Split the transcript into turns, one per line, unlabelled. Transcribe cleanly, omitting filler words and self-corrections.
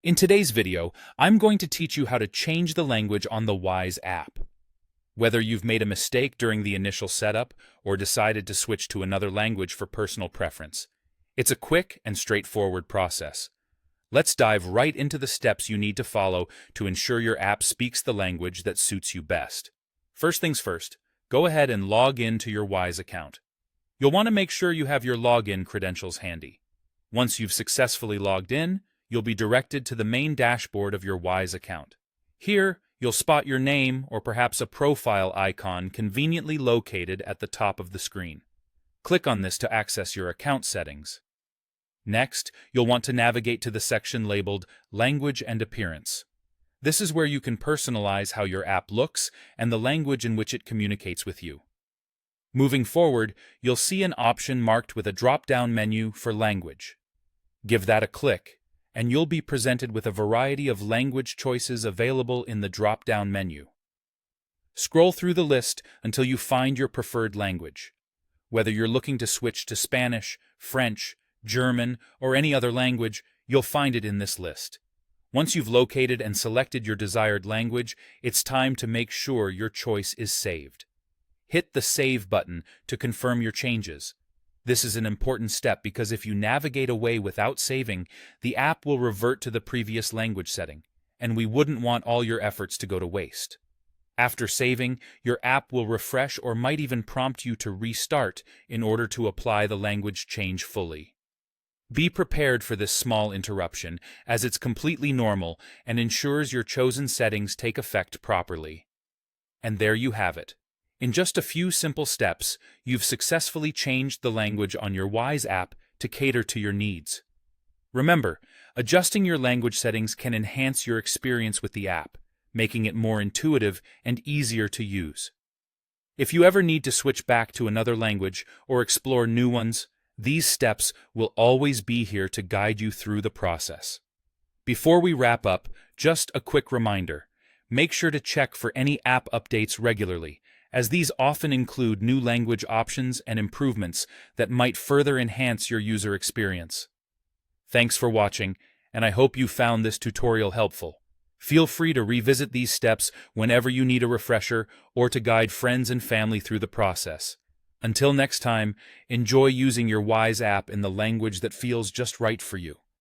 In today's video, I'm going to teach you how to change the language on the Wise app. Whether you've made a mistake during the initial setup or decided to switch to another language for personal preference, it's a quick and straightforward process. Let's dive right into the steps you need to follow to ensure your app speaks the language that suits you best. First things first, go ahead and log in to your Wise account. You'll want to make sure you have your login credentials handy. Once you've successfully logged in, you'll be directed to the main dashboard of your Wise account. Here, you'll spot your name or perhaps a profile icon conveniently located at the top of the screen. Click on this to access your account settings. Next, you'll want to navigate to the section labeled Language and Appearance. This is where you can personalize how your app looks and the language in which it communicates with you. Moving forward, you'll see an option marked with a drop-down menu for language. Give that a click, and you'll be presented with a variety of language choices available in the drop-down menu. Scroll through the list until you find your preferred language. Whether you're looking to switch to Spanish, French, German, or any other language, you'll find it in this list. Once you've located and selected your desired language, it's time to make sure your choice is saved. Hit the Save button to confirm your changes. This is an important step because if you navigate away without saving, the app will revert to the previous language setting, and we wouldn't want all your efforts to go to waste. After saving, your app will refresh or might even prompt you to restart in order to apply the language change fully. Be prepared for this small interruption, as it's completely normal and ensures your chosen settings take effect properly. And there you have it. In just a few simple steps, you've successfully changed the language on your Wise app to cater to your needs. Remember, adjusting your language settings can enhance your experience with the app, making it more intuitive and easier to use. If you ever need to switch back to another language or explore new ones, these steps will always be here to guide you through the process. Before we wrap up, just a quick reminder. Make sure to check for any app updates regularly, as these often include new language options and improvements that might further enhance your user experience. Thanks for watching, and I hope you found this tutorial helpful. Feel free to revisit these steps whenever you need a refresher or to guide friends and family through the process. Until next time, enjoy using your Wise app in the language that feels just right for you.